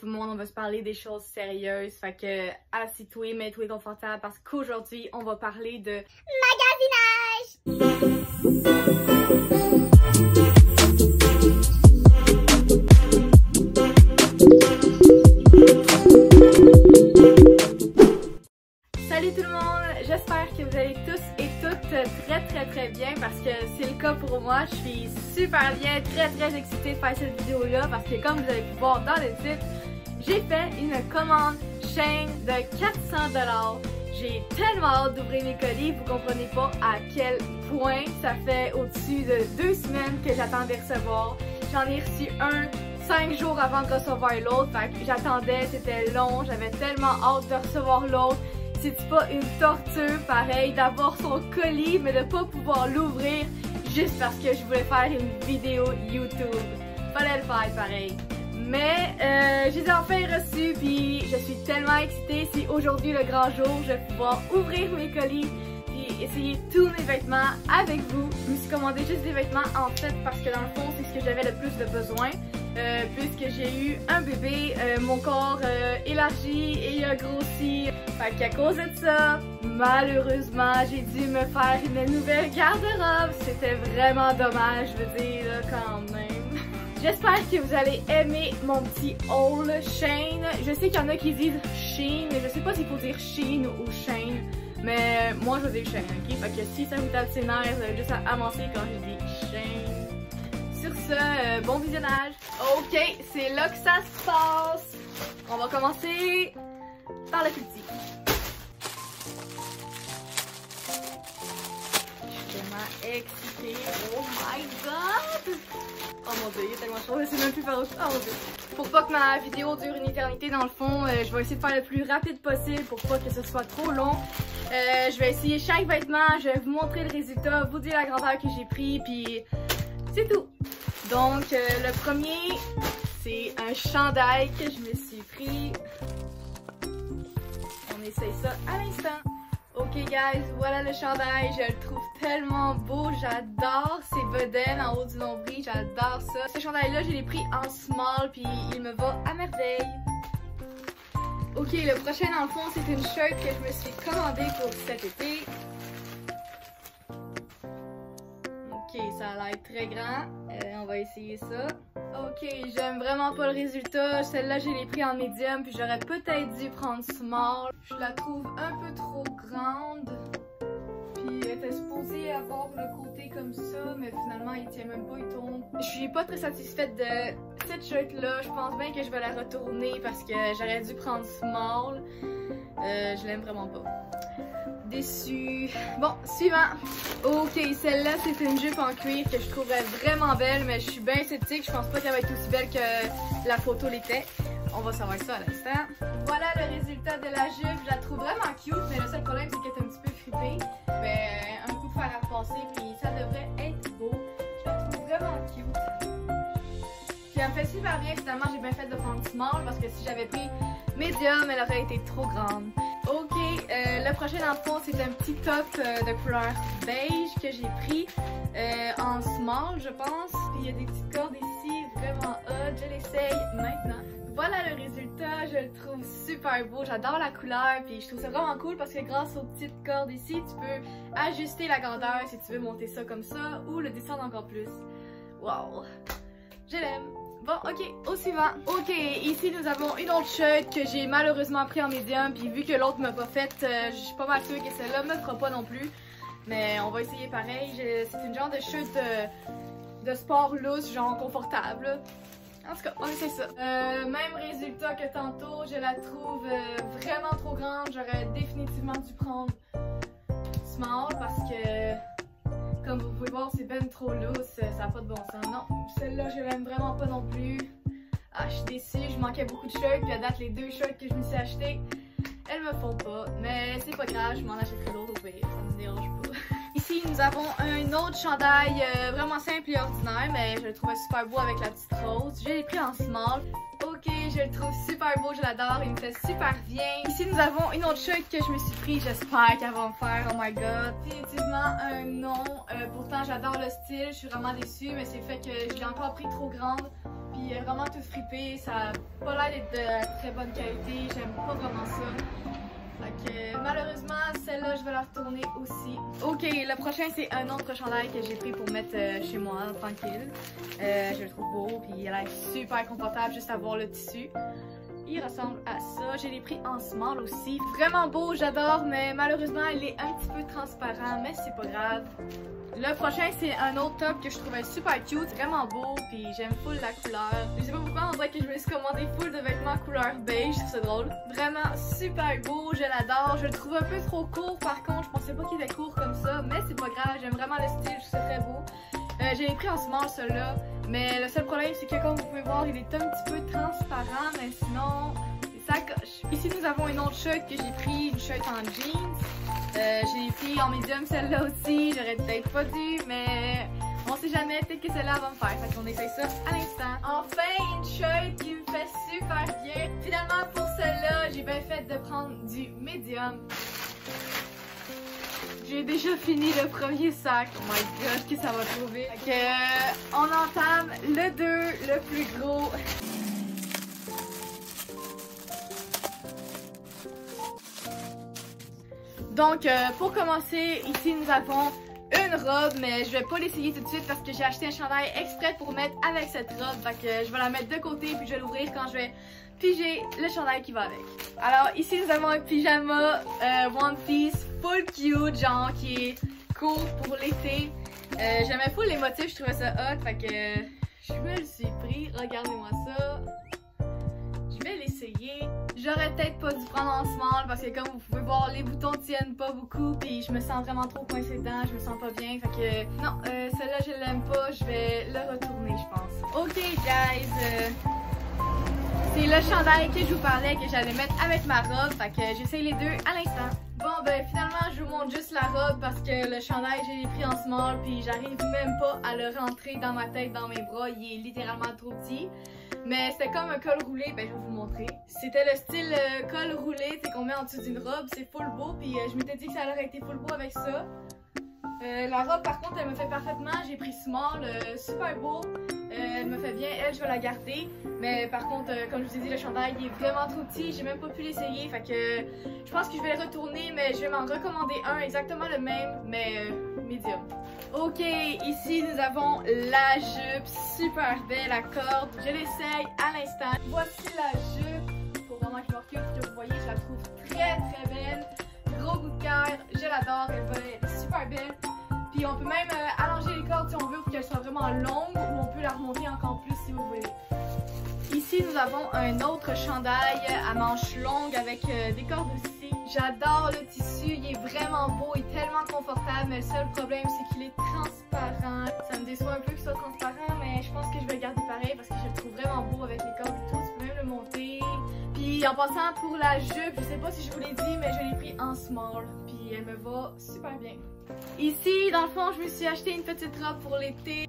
tout le monde, on va se parler des choses sérieuses. Fait que assis-toi, mets-toi confortable parce qu'aujourd'hui, on va parler de magasinage! Salut tout le monde! J'espère que vous allez tous et toutes très bien parce que c'est le cas pour moi. Je suis super bien, très excitée de faire cette vidéo là parce que comme vous avez pu voir dans le titre, j'ai fait une commande Shein de 400 $. J'ai tellement hâte d'ouvrir mes colis, vous comprenez pas à quel point ça fait au-dessus de 2 semaines que j'attends de recevoir. J'en ai reçu un 5 jours avant de recevoir l'autre, fait que j'attendais, c'était long, j'avais tellement hâte de recevoir l'autre. C'est pas une torture pareil d'avoir son colis mais de pas pouvoir l'ouvrir juste parce que je voulais faire une vidéo YouTube. Fallait le faire pareil. Mais je les ai enfin reçus puis je suis tellement excitée. C'est aujourd'hui le grand jour. Je vais pouvoir ouvrir mes colis et essayer tous mes vêtements avec vous. Je me suis commandé juste des vêtements en fait parce que dans le fond c'est ce que j'avais le plus de besoin. Puisque j'ai eu un bébé, mon corps élargi et il a grossi. Fait qu'à cause de ça, malheureusement, j'ai dû me faire une nouvelle garde-robe. C'était vraiment dommage, je veux dire, là, quand même. J'espère que vous allez aimer mon petit haul Shein. Je sais qu'il y en a qui disent Shein, mais je sais pas s'il faut dire Shein ou Shein. Mais moi, je veux dire Shein, ok? Fait que si ça vous tape ses nerfs, vous avez juste à avancer quand je dis Shein. Sur ce, bon visionnage. Ok, c'est là que ça se passe. On va commencer par le plus petit. Je suis tellement excitée. Oh my god! Oh mon dieu, il est tellement chaud. C'est même plus faire autre chose. Oh mon dieu. Pour pas que ma vidéo dure une éternité dans le fond, je vais essayer de faire le plus rapide possible pour pas que ce soit trop long. Je vais essayer chaque vêtement, je vais vous montrer le résultat, vous dire la grandeur que j'ai pris, puis c'est tout. Donc, le premier, c'est un chandail que je me suis pris. On essaye ça à l'instant. Ok guys, voilà le chandail. Je le trouve tellement beau. J'adore ces bedaines en haut du nombril. J'adore ça. Ce chandail-là, je l'ai pris en small, puis il me va à merveille. Ok, le prochain, dans le fond, c'est une shirt que je me suis commandée pour cet été. Ok, ça a l'air très grand. On va essayer ça. Ok, j'aime vraiment pas le résultat. Celle-là, je l'ai pris en medium, puis j'aurais peut-être dû prendre small. Je la trouve un peu trop grande. Puis elle était supposée avoir le côté comme ça, mais finalement, il tient même pas, il tombe. Je suis pas très satisfaite de cette shirt-là. Je pense bien que je vais la retourner parce que j'aurais dû prendre small. Je l'aime vraiment pas. Déçue. Bon, suivant. Ok, celle-là, c'est une jupe en cuir que je trouverais vraiment belle, mais je suis bien sceptique. Je pense pas qu'elle va être aussi belle que la photo l'était. On va savoir ça à l'instant. Voilà le résultat de la jupe. Je la trouve vraiment cute, mais le seul problème, c'est qu'elle est un petit peu fripée. Mais un coup de fer à repasser, puis ça devrait être beau. Je la trouve vraiment cute. Puis elle me fait super bien. Finalement, j'ai bien fait de prendre small parce que si j'avais pris medium, elle aurait été trop grande. Ok, le prochain dans le fond, c'est un petit top de couleur beige que j'ai pris en small, je pense. Puis il y a des petites cordes ici, vraiment hot. Je l'essaye maintenant. Voilà le résultat, je le trouve super beau. J'adore la couleur, puis je trouve ça vraiment cool parce que grâce aux petites cordes ici, tu peux ajuster la grandeur si tu veux monter ça comme ça ou le descendre encore plus. Wow, je l'aime. Bon, ok, au suivant. Ok, ici nous avons une autre shirt que j'ai malheureusement pris en medium, puis vu que l'autre m'a pas faite, je suis pas mal sûre que celle-là me fera pas non plus. Mais on va essayer pareil. C'est une genre de shirt de sport loose, genre confortable. En tout cas, on essaie ça. Même résultat que tantôt, je la trouve vraiment trop grande. J'aurais définitivement dû prendre small parce que... Comme vous pouvez voir, c'est ben trop loose, ça n'a pas de bon sens. Non, celle-là, je l'aime vraiment pas non plus. Ah, je suis déçue, je manquais beaucoup de shirts, puis à date, les 2 shirts que je me suis achetés, elles me font pas. Mais c'est pas grave, je m'en achèterai d'autres au pire, ça me dérange pas. Ici, nous avons un autre chandail vraiment simple et ordinaire, mais je le trouvais super beau avec la petite rose. Je l'ai pris en small. Ok, je le trouve super beau, je l'adore, il me fait super bien. Ici, nous avons une autre shirt que je me suis pris, j'espère qu'elle va me faire, oh my god. Définitivement un non, pourtant j'adore le style, je suis vraiment déçue, mais c'est fait que je l'ai encore pris trop grande. Puis puis vraiment tout fripé. Ça a pas l'air d'être de très bonne qualité, j'aime pas vraiment ça. Fait que malheureusement, celle-là, je vais la retourner aussi. Ok, le prochain, c'est un autre chandail que j'ai pris pour mettre chez moi, tranquille. Je le trouve beau, puis il a l'air super confortable juste à voir le tissu. Il ressemble à ça. Je l'ai pris en small aussi. Vraiment beau, j'adore, mais malheureusement, il est un petit peu transparent, mais c'est pas grave. Le prochain, c'est un autre top que je trouvais super cute, vraiment beau, puis j'aime full la couleur. Je sais pas pourquoi, on dirait que je me suis commandé full de vêtements couleur beige, c'est drôle. Vraiment super beau, je l'adore. Je le trouve un peu trop court par contre, je pensais pas qu'il était court comme ça, mais c'est pas grave, j'aime vraiment le style, je trouve ça très beau. Je l'ai pris en small celui-là, mais le seul problème c'est que comme vous pouvez voir, il est un petit peu transparent, mais sinon, ça coche. Ici nous avons une autre shirt que j'ai pris, une shirt en jeans. J'ai pris en médium celle-là aussi, j'aurais peut-être pas dû, mais on sait jamais, peut-être que celle-là va me faire. Fait qu'on essaye ça à l'instant. Enfin, une shirt qui me fait super bien. Finalement, pour celle-là, j'ai bien fait de prendre du médium. J'ai déjà fini le premier sac. Oh my god, que ça va trop vite. Fait que, on entame le 2, le plus gros. Donc, pour commencer, ici nous avons une robe, mais je vais pas l'essayer tout de suite parce que j'ai acheté un chandail exprès pour mettre avec cette robe. Fait que je vais la mettre de côté puis je vais l'ouvrir quand je vais piger le chandail qui va avec. Alors, ici nous avons un pyjama one piece full cute, genre qui est court pour l'été. J'aimais full les motifs, je trouvais ça hot. Fait que je me le suis pris. Regardez-moi ça. Je vais l'essayer. J'aurais peut-être pas dû prendre en small parce que comme vous pouvez voir, les boutons tiennent pas beaucoup puis je me sens vraiment trop coincée dedans, je me sens pas bien. Fait que non, celle-là je l'aime pas, je vais le retourner je pense. Ok guys, c'est le chandail que je vous parlais que j'allais mettre avec ma robe, fait que j'essaye les deux à l'instant. Bon ben finalement je vous montre juste la robe parce que le chandail je l'ai pris en small puis j'arrive même pas à le rentrer dans ma tête, dans mes bras, il est littéralement trop petit. Mais c'était comme un col roulé, ben je vais vous montrer. C'était le style col roulé, c'est qu'on met en dessous d'une robe, c'est full beau, puis je m'étais dit que ça aurait été full beau avec ça. La robe par contre elle me fait parfaitement, j'ai pris small, super beau, elle me fait bien, elle je vais la garder. Mais par contre comme je vous ai dit le chandail il est vraiment trop petit, j'ai même pas pu l'essayer, fait que je pense que je vais le retourner mais je vais m'en recommander un exactement le même mais medium. Ok, ici nous avons la jupe, super belle à corde, je l'essaye à l'instant. Voici la jupe, faut vraiment que je me recule pour que vous voyez, je la trouve très très belle. Gros coup de cœur, je l'adore, elle est super belle. Puis on peut même allonger les cordes si on veut pour qu'elle soit vraiment longue ou on peut la remonter encore plus si vous voulez. Ici nous avons un autre chandail à manches longues avec des cordes aussi. J'adore le tissu, il est vraiment beau, il est tellement confortable, mais le seul problème c'est qu'il est transparent. Ça me déçoit un peu qu'il soit transparent, mais je pense que je vais le garder pareil parce que je le trouve vraiment beau avec les cordes et tout, tu peux même le monter. Puis en passant pour la jupe, je sais pas si je vous l'ai dit, mais je l'ai pris en small, puis elle me va super bien. Ici, dans le fond, je me suis acheté une petite robe pour l'été.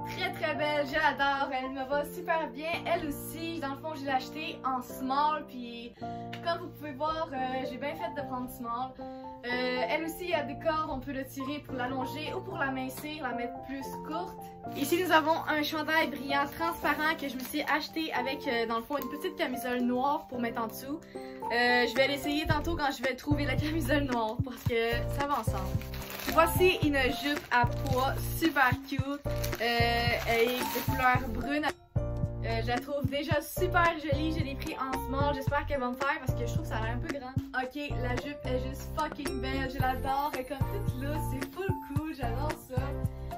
Très très belle, je l'adore, elle me va super bien, elle aussi, dans le fond je l'ai achetée en small, puis comme vous pouvez voir, j'ai bien fait de prendre small. Elle aussi, il y a des cordes, on peut le tirer pour l'allonger ou pour l'amincir, la mettre plus courte. Ici nous avons un chandail brillant transparent que je me suis acheté avec dans le fond une petite camisole noire pour mettre en dessous. Je vais l'essayer tantôt quand je vais trouver la camisole noire parce que ça va ensemble. Voici une jupe à pois super cute, elle est de couleur brune. Je la trouve déjà super jolie, je l'ai pris en small, j'espère qu'elle va me faire parce que je trouve que ça a l'air un peu grand. Ok, la jupe est juste fucking belle, je l'adore, elle est comme toute loose, c'est full cool, j'adore ça.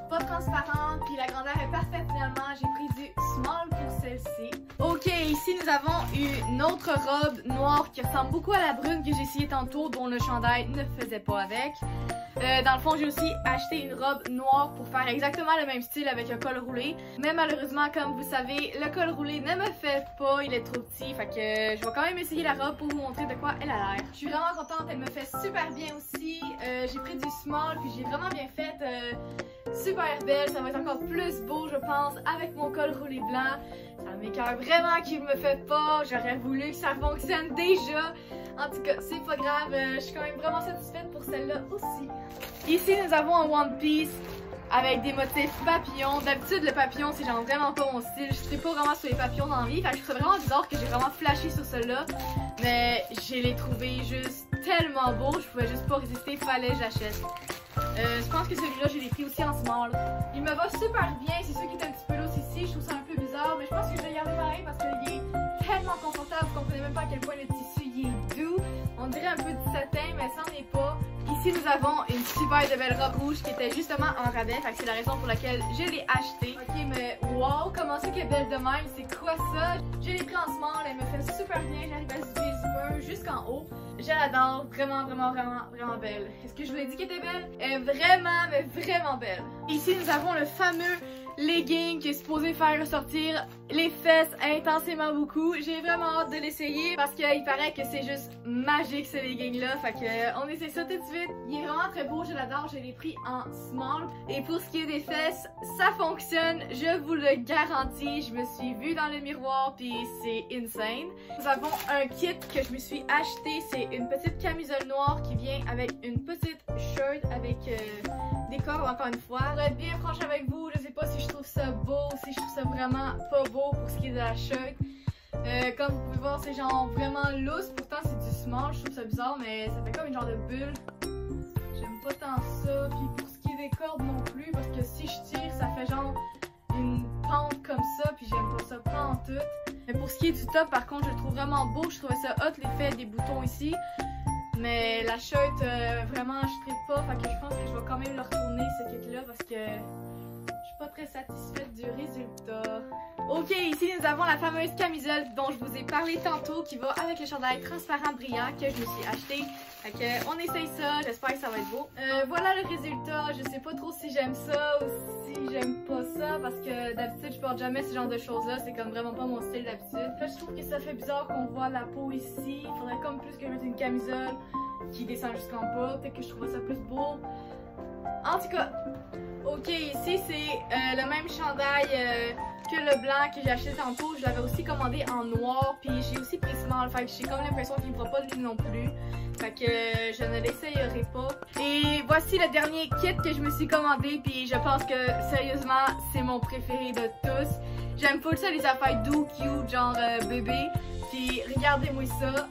Pas transparente, puis la grandeur est parfaite finalement, j'ai pris du small pour celle-ci. Ok, ici nous avons une autre robe noire qui ressemble beaucoup à la brune que j'ai essayé tantôt, dont le chandail ne faisait pas avec. Dans le fond, j'ai aussi acheté une robe noire pour faire exactement le même style avec un col roulé. Mais malheureusement, comme vous savez, le col roulé ne me fait pas, il est trop petit. Fait que je vais quand même essayer la robe pour vous montrer de quoi elle a l'air. Je suis vraiment contente, elle me fait super bien aussi. J'ai pris du small, puis j'ai vraiment bien fait. Super belle, ça va être encore plus beau, je pense, avec mon col roulé blanc. Ça m'écoeure vraiment qu'il me fait pas. J'aurais voulu que ça fonctionne déjà. En tout cas, c'est pas grave, je suis quand même vraiment satisfaite pour celle-là aussi. Ici, nous avons un One Piece avec des motifs papillons. D'habitude, le papillon, c'est genre vraiment pas mon style. Je sais pas vraiment sur les papillons dans la vie. Fait que je trouve ça vraiment bizarre que j'ai vraiment flashé sur ceux-là. Mais je les trouvés juste tellement beaux. Je pouvais juste pas résister. Fallait que j'achète. Je pense que celui-là, je l'ai pris aussi en small. Il me va super bien. C'est sûr qu'il est un petit peu lourd ici. Je trouve ça un peu bizarre. Mais je pense que je vais y aller pareil parce qu'il est tellement confortable. Vous comprenez même pas à quel point le tissu il est doux. On dirait un peu du satin, mais ça n'en est pas. Ici, nous avons une super de belle robe rouge qui était justement en rabais. Fait que c'est la raison pour laquelle je l'ai achetée. Ok, mais wow, comment ça qu'elle est belle de même? C'est quoi ça? Je l'ai pris en small. Elle me fait super bien. J'arrive à se zipper jusqu'en haut. Je l'adore. Vraiment, vraiment, vraiment, vraiment belle. Est-ce que je vous l'ai dit qu'elle était belle? Elle est vraiment, mais vraiment belle. Ici, nous avons le fameux legging qui est supposé faire ressortir les fesses intensément beaucoup. J'ai vraiment hâte de l'essayer parce qu'il paraît que c'est juste magique ce legging là. Fait que on essaie ça tout de suite. Il est vraiment très beau, je l'adore, je l'ai pris en small. Et pour ce qui est des fesses, ça fonctionne, je vous le garantis. Je me suis vue dans le miroir puis c'est insane. Nous avons un kit que je me suis acheté, c'est une petite camisole noire qui vient avec une petite shirt avec des cordes encore une fois. Pour être bien franche avec vous, je sais pas si je trouve ça beau, si je trouve ça vraiment pas beau pour ce qui est de la shirt. Comme vous pouvez voir, c'est genre vraiment loose, pourtant c'est du small, je trouve ça bizarre, mais ça fait comme une genre de bulle. J'aime pas tant ça, puis pour ce qui est des cordes non plus, parce que si je tire, ça fait genre une pente comme ça, puis j'aime pas ça pas en tout. Mais pour ce qui est du top, par contre, je le trouve vraiment beau, je trouvais ça hot l'effet des boutons ici. Mais la shirt, vraiment, je tripe pas, fait que je pense que je vais quand même le retourner ce kit-là parce que je suis pas très satisfaite du résultat. Ok, ici nous avons la fameuse camisole dont je vous ai parlé tantôt qui va avec le chandail transparent brillant que je me suis acheté. Fait que on essaye ça, j'espère que ça va être beau. Voilà le résultat, je sais pas trop si j'aime ça ou si j'aime pas ça parce que d'habitude je porte jamais ce genre de choses là, c'est comme vraiment pas mon style d'habitude. Là je trouve que ça fait bizarre qu'on voit la peau ici, il faudrait comme plus que je mette une camisole qui descend jusqu'en bas, peut-être que je trouverais ça plus beau. En tout cas, ok, ici c'est le même chandail que le blanc que j'ai acheté tantôt. Je l'avais aussi commandé en noir, puis j'ai aussi pris small, fait que j'ai comme l'impression qu'il me fera pas de lui non plus. Fait que je ne l'essayerai pas. Et voici le dernier kit que je me suis commandé, puis je pense que sérieusement c'est mon préféré de tous. J'aime full ça les affaires doux, cute, genre bébé. Puis regardez-moi ça.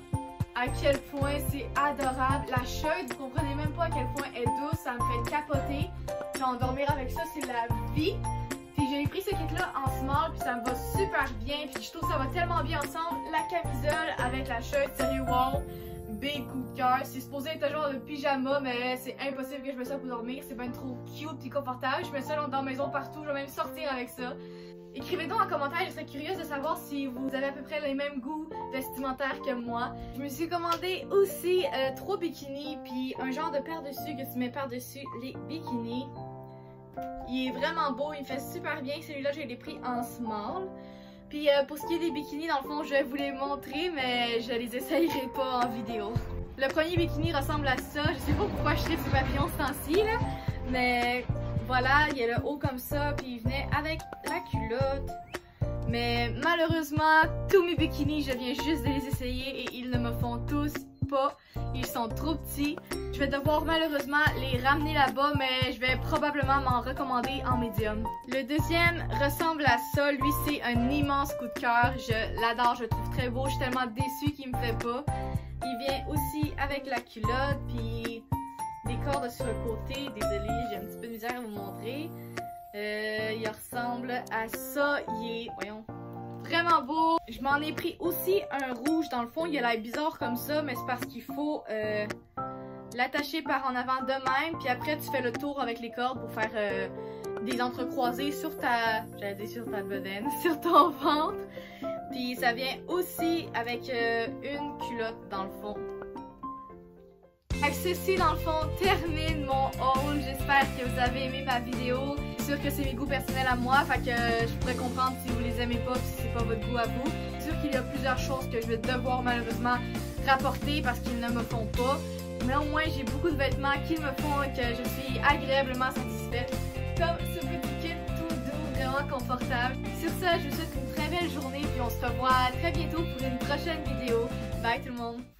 À quel point c'est adorable. La shirt, vous comprenez même pas à quel point elle est douce, ça me fait capoter. Genre dormir avec ça, c'est la vie. Puis j'ai pris ce kit là en small, puis ça me va super bien. Puis je trouve que ça va tellement bien ensemble. La camisole avec la shirt, sérieux wow, big coup de cœur. C'est supposé être un genre de pyjama, mais c'est impossible que je mette ça pour dormir. C'est bien trop cute et confortable. Je mets ça dans la maison partout, je vais même sortir avec ça. Écrivez donc en commentaire, je serais curieuse de savoir si vous avez à peu près les mêmes goûts vestimentaires que moi. Je me suis commandé aussi 3 bikinis, puis un genre de paire-dessus que tu mets par-dessus les bikinis. Il est vraiment beau, il me fait super bien. Celui-là, je l'ai pris en small. Puis pour ce qui est des bikinis, dans le fond, je vais vous les montrer, mais je les essayerai pas en vidéo. Le premier bikini ressemble à ça. Je sais pas pourquoi je tire ce papillon ce temps-ci, là, mais... Voilà, il y a le haut comme ça, puis il venait avec la culotte. Mais malheureusement, tous mes bikinis, je viens juste de les essayer et ils ne me font tous pas. Ils sont trop petits. Je vais devoir malheureusement les ramener là-bas, mais je vais probablement m'en recommander en médium. Le deuxième ressemble à ça. Lui, c'est un immense coup de cœur. Je l'adore, je le trouve très beau. Je suis tellement déçue qu'il me fait pas. Il vient aussi avec la culotte, puis... des cordes sur le côté, désolé, j'ai un petit peu de misère à vous montrer. Il ressemble à ça, il est, voyons, vraiment beau. Je m'en ai pris aussi un rouge, dans le fond, il a l'air bizarre comme ça, mais c'est parce qu'il faut l'attacher par en avant de même, puis après tu fais le tour avec les cordes pour faire des entrecroisés sur ta, j'allais dire sur ta bedaine, sur ton ventre. Puis ça vient aussi avec une culotte dans le fond. Ceci dans le fond termine mon haul, j'espère que vous avez aimé ma vidéo. C'est sûr que c'est mes goûts personnels à moi, fait que je pourrais comprendre si vous les aimez pas, si c'est pas votre goût à vous. C'est sûr qu'il y a plusieurs choses que je vais devoir malheureusement rapporter parce qu'ils ne me font pas. Mais au moins j'ai beaucoup de vêtements qui me font et que je suis agréablement satisfaite. Comme ce petit kit tout doux, vraiment confortable. Sur ça, je vous souhaite une très belle journée puis on se revoit très bientôt pour une prochaine vidéo. Bye tout le monde!